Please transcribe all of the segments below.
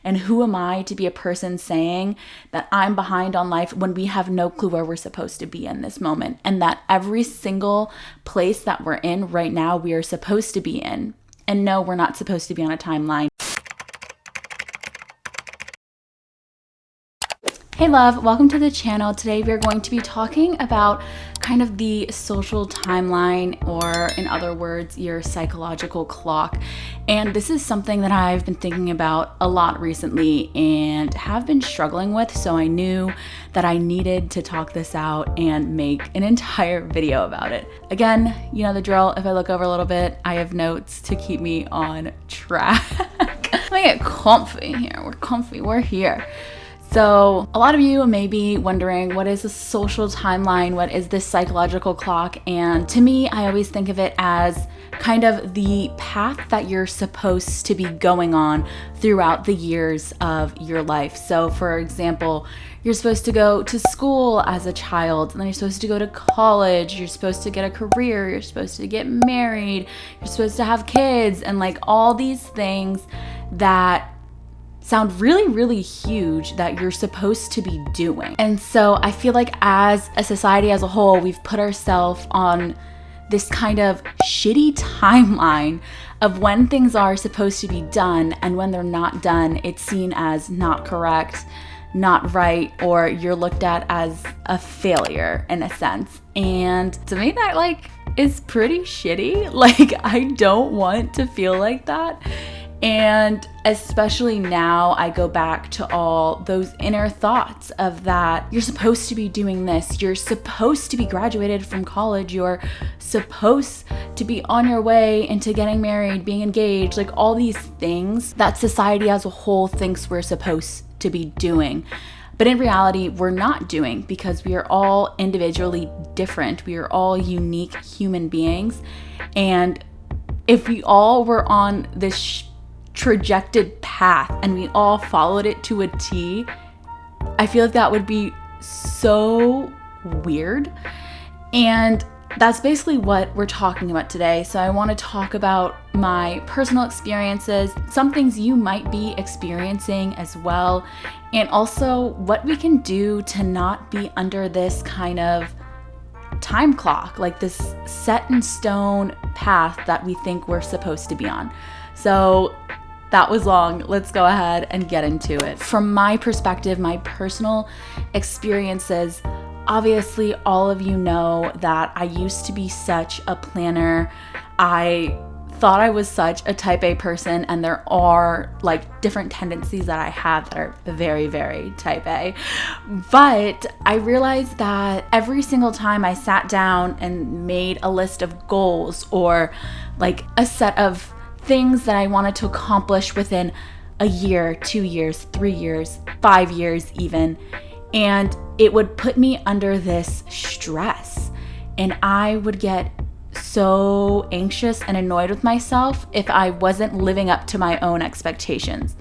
And who am I to be a person saying that I'm behind on life when we have no clue where we're supposed to be in this moment, and that every single place that we're in right now, we are supposed to be in. And no, we're not supposed to be on a timeline. Hey love, welcome to the channel. Today we're going to be talking about kind of the social timeline, or in other words, your psychological clock. And this is something that I've been thinking about a lot recently and have been struggling with, so I knew that I needed to talk this out and make an entire video about it. Again, you know the drill. If I look over a little bit, I have notes to keep me on track. Let me get comfy here. We're comfy, we're here. So a lot of you may be wondering, what is a social timeline? What is this psychological clock? And to me, I always think of it as kind of the path that you're supposed to be going on throughout the years of your life. So for example, you're supposed to go to school as a child, and then you're supposed to go to college, you're supposed to get a career, you're supposed to get married, you're supposed to have kids, and like all these things that sound really, really huge that you're supposed to be doing. And so I feel like as a society as a whole, we've put ourselves on this kind of shitty timeline of when things are supposed to be done, and when they're not done, it's seen as not correct, not right, or you're looked at as a failure in a sense. And to me, that like is pretty shitty. Like, I don't want to feel like that. And especially now, I go back to all those inner thoughts of that you're supposed to be doing this, you're supposed to be graduated from college, you're supposed to be on your way into getting married, being engaged, like all these things that society as a whole thinks we're supposed to be doing. But in reality, we're not doing, because we are all individually different. We are all unique human beings. And if we all were on this trajected path and we all followed it to a T, I feel like that would be so weird. And that's basically what we're talking about today. So I want to talk about my personal experiences, some things you might be experiencing as well, and also what we can do to not be under this kind of time clock, like this set in stone path that we think we're supposed to be on. So that was long. Let's go ahead and get into it. From my perspective, my personal experiences, obviously all of you know that I used to be such a planner. I thought I was such a type A person, and there are like different tendencies that I have that are very, very type A. But I realized that every single time I sat down and made a list of goals, or like a set of things that I wanted to accomplish within a year, 2 years, 3 years, 5 years even, and it would put me under this stress, and I would get so anxious and annoyed with myself if I wasn't living up to my own expectations.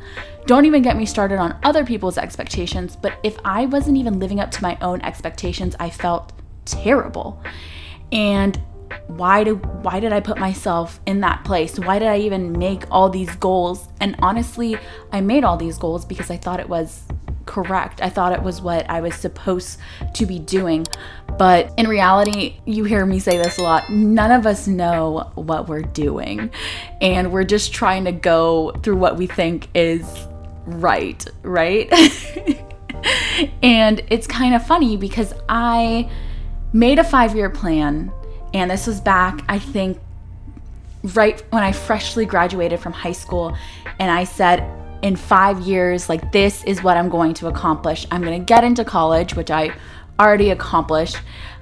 Don't even get me started on other people's expectations, but if I wasn't even living up to my own expectations, I felt terrible. And why did I put myself in that place? Why did I even make all these goals? And honestly, I made all these goals because I thought it was correct. I thought it was what I was supposed to be doing. But in reality, you hear me say this a lot, none of us know what we're doing. And we're just trying to go through what we think is right? And it's kind of funny because I made a 5-year plan. And this was back, I think, right when I freshly graduated from high school. And I said, in 5 years, like, this is what I'm going to accomplish. I'm going to get into college, which I already accomplished.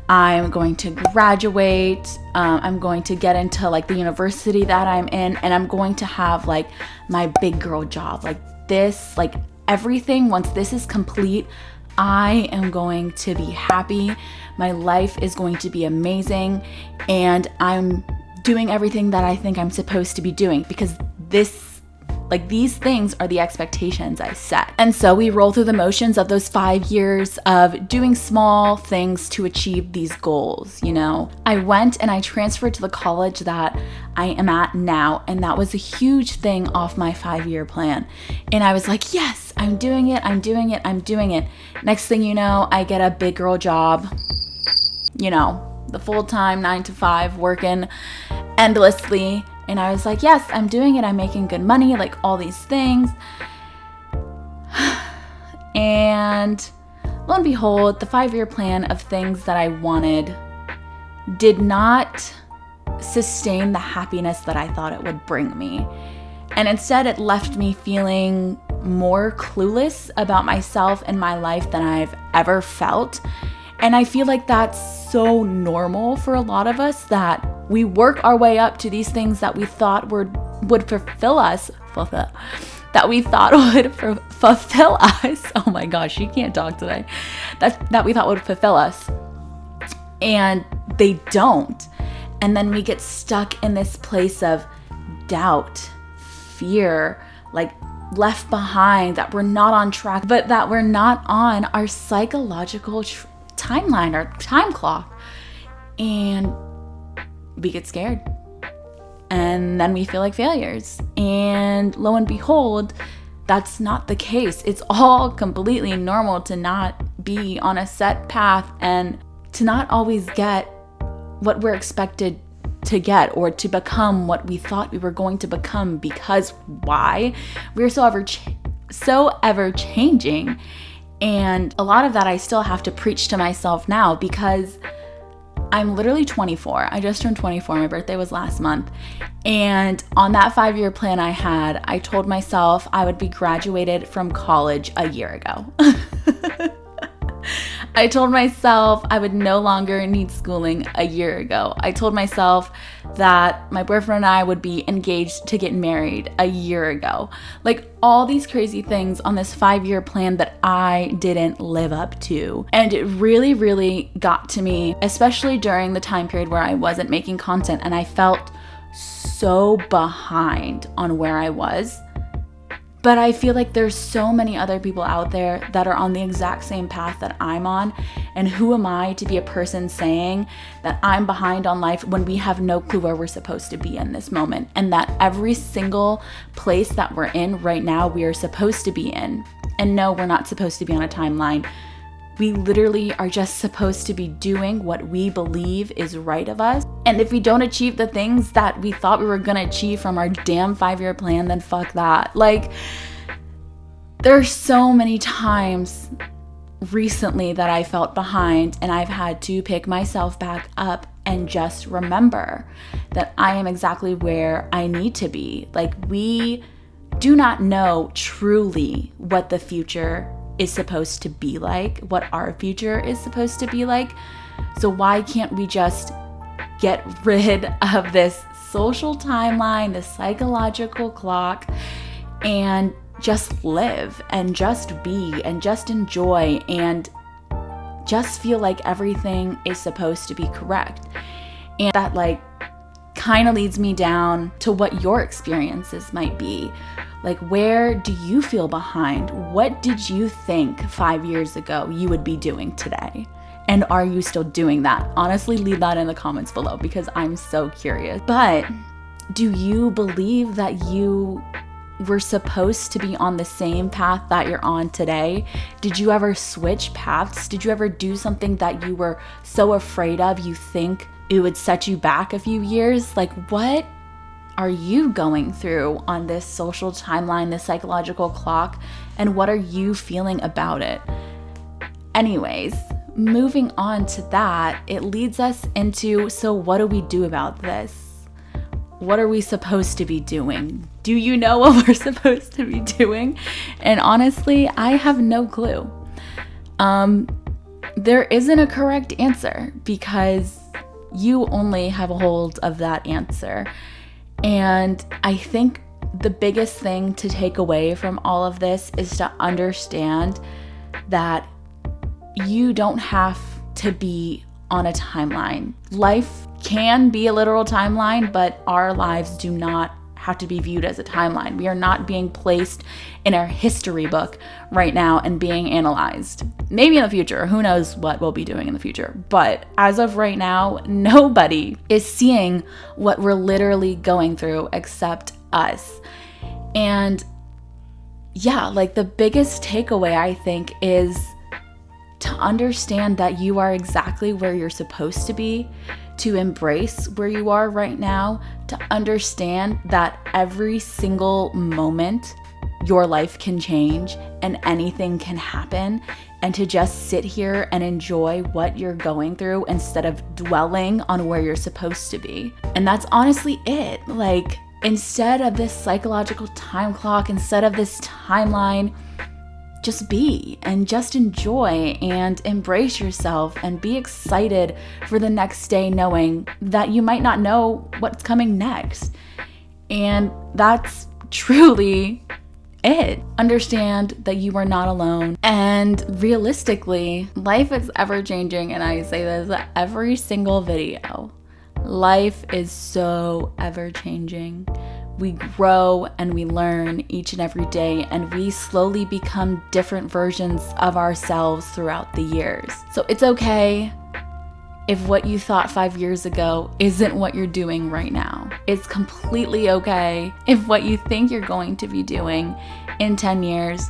I'm going to graduate. I'm going to get into like the university that I'm in. And I'm going to have like my big girl job. Like this, like everything, once this is complete, I am going to be happy. My life is going to be amazing. And I'm doing everything that I think I'm supposed to be doing, because this Like, these things are the expectations I set. And so we roll through the motions of those 5 years of doing small things to achieve these goals, you know? I went and I transferred to the college that I am at now, and that was a huge thing off my 5-year plan. And I was like, yes, I'm doing it, I'm doing it, I'm doing it. Next thing you know, I get a big girl job, you know, the full-time 9 to 5, working endlessly. And I was like, yes, I'm doing it. I'm making good money, like all these things. And lo and behold, the 5-year plan of things that I wanted did not sustain the happiness that I thought it would bring me. And instead, it left me feeling more clueless about myself and my life than I've ever felt. And I feel like that's so normal for a lot of us, that we work our way up to these things that we thought would fulfill us. That we thought would fulfill us. Oh my gosh, she can't talk today. That we thought would fulfill us. And they don't. And then we get stuck in this place of doubt, fear, like left behind, that we're not on track, but that we're not on our psychological timeline, our time clock. And we get scared. And then we feel like failures. And lo and behold, that's not the case. It's all completely normal to not be on a set path and to not always get what we're expected to get, or to become what we thought we were going to become. Because why? We're so ever changing. And a lot of that I still have to preach to myself now, because I'm literally 24. I just turned 24. My birthday was last month. And on that 5-year plan I had, I told myself I would be graduated from college a year ago. I told myself I would no longer need schooling a year ago. I told myself that my boyfriend and I would be engaged to get married a year ago. Like, all these crazy things on this 5-year plan that I didn't live up to. And it really, really got to me, especially during the time period where I wasn't making content and I felt so behind on where I was. But I feel like there's so many other people out there that are on the exact same path that I'm on. And who am I to be a person saying that I'm behind on life when we have no clue where we're supposed to be in this moment? And that every single place that we're in right now, we are supposed to be in. And no, we're not supposed to be on a timeline. We literally are just supposed to be doing what we believe is right of us. And if we don't achieve the things that we thought we were gonna achieve from our damn 5-year plan, then fuck that. Like, there's so many times recently that I felt behind, and I've had to pick myself back up and just remember that I am exactly where I need to be. Like, we do not know truly what the future is supposed to be like, what our future is supposed to be like. So why can't we just get rid of this social timeline, this psychological clock, and just live and just be and just enjoy and just feel like everything is supposed to be correct? And that, like, kind of leads me down to what your experiences might be. Like, where do you feel behind? What did you think 5 years ago you would be doing today? And are you still doing that? Honestly, leave that in the comments below, because I'm so curious. But do you believe that you were supposed to be on the same path that you're on today? Did you ever switch paths? Did you ever do something that you were so afraid of you think it would set you back a few years? Like, what are you going through on this social timeline, this psychological clock, and what are you feeling about it? Anyways, moving on to that, it leads us into, so what do we do about this? What are we supposed to be doing? Do you know what we're supposed to be doing? And honestly, I have no clue. There isn't a correct answer, because you only have a hold of that answer. And I think the biggest thing to take away from all of this is to understand that you don't have to be on a timeline. Life can be a literal timeline, but our lives do not have to be viewed as a timeline. We are not being placed in our history book right now and being analyzed. Maybe in the future, who knows what we'll be doing in the future. But as of right now, nobody is seeing what we're literally going through except us. And yeah, like the biggest takeaway, I think, is to understand that you are exactly where you're supposed to be, to embrace where you are right now, to understand that every single moment your life can change and anything can happen, and to just sit here and enjoy what you're going through instead of dwelling on where you're supposed to be. And that's honestly it. Like, instead of this psychological time clock, instead of this timeline, just be and just enjoy and embrace yourself and be excited for the next day, knowing that you might not know what's coming next. And that's truly it. Understand that you are not alone. And realistically, life is ever changing. And I say this at every single video. Life is so ever changing. We grow and we learn each and every day, and we slowly become different versions of ourselves throughout the years. So it's okay if what you thought 5 years ago isn't what you're doing right now. It's completely okay if what you think you're going to be doing in 10 years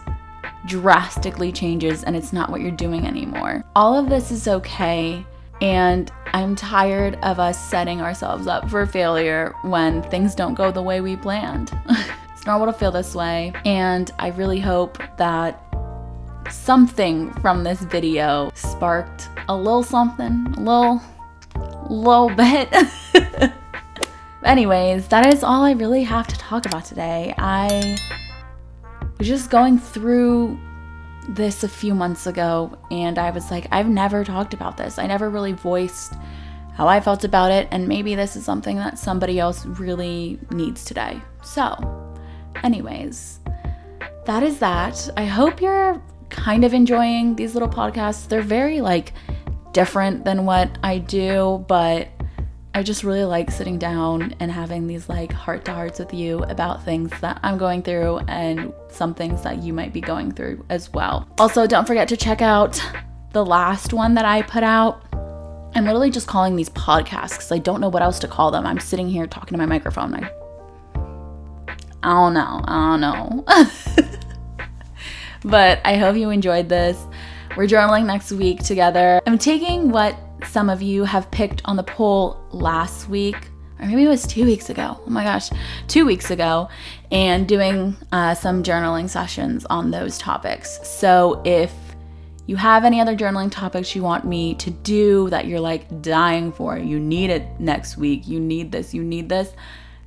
drastically changes and it's not what you're doing anymore. All of this is okay. And I'm tired of us setting ourselves up for failure when things don't go the way we planned. It's normal to feel this way. And I really hope that something from this video sparked a little something, a little bit. Anyways, that is all I really have to talk about today. I was just going through this a few months ago, and I was like, I've never talked about this. I never really voiced how I felt about it, and maybe this is something that somebody else really needs today. So, anyways, that is that. I hope you're kind of enjoying these little podcasts. They're very different than what I do, but I just really like sitting down and having these heart-to-hearts with you about things that I'm going through and some things that you might be going through as well. Also, don't forget to check out the last one that I put out. I'm literally just calling these podcasts because I don't know what else to call them. I'm sitting here talking to my microphone. I don't know. But I hope you enjoyed this. We're journaling next week together. I'm taking what some of you have picked on the poll last week, or maybe it was 2 weeks ago. Oh my gosh, 2 weeks ago, and doing some journaling sessions on those topics. So if you have any other journaling topics you want me to do that you're dying for, you need it next week, you need this,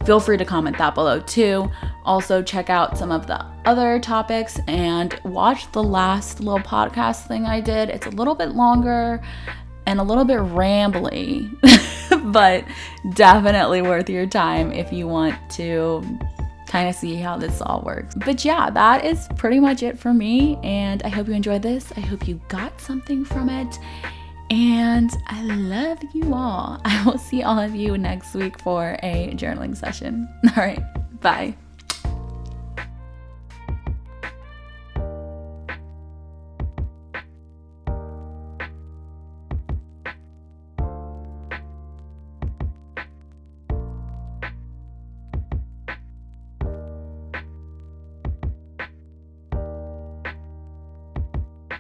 feel free to comment that below too. Also check out some of the other topics and watch the last little podcast thing I did. It's a little bit longer and a little bit rambly, but definitely worth your time if you want to kind of see how this all works. But yeah, that is pretty much it for me, and I hope you enjoyed this. I hope you got something from it, and I love you all. I will see all of you next week for a journaling session. All right, bye.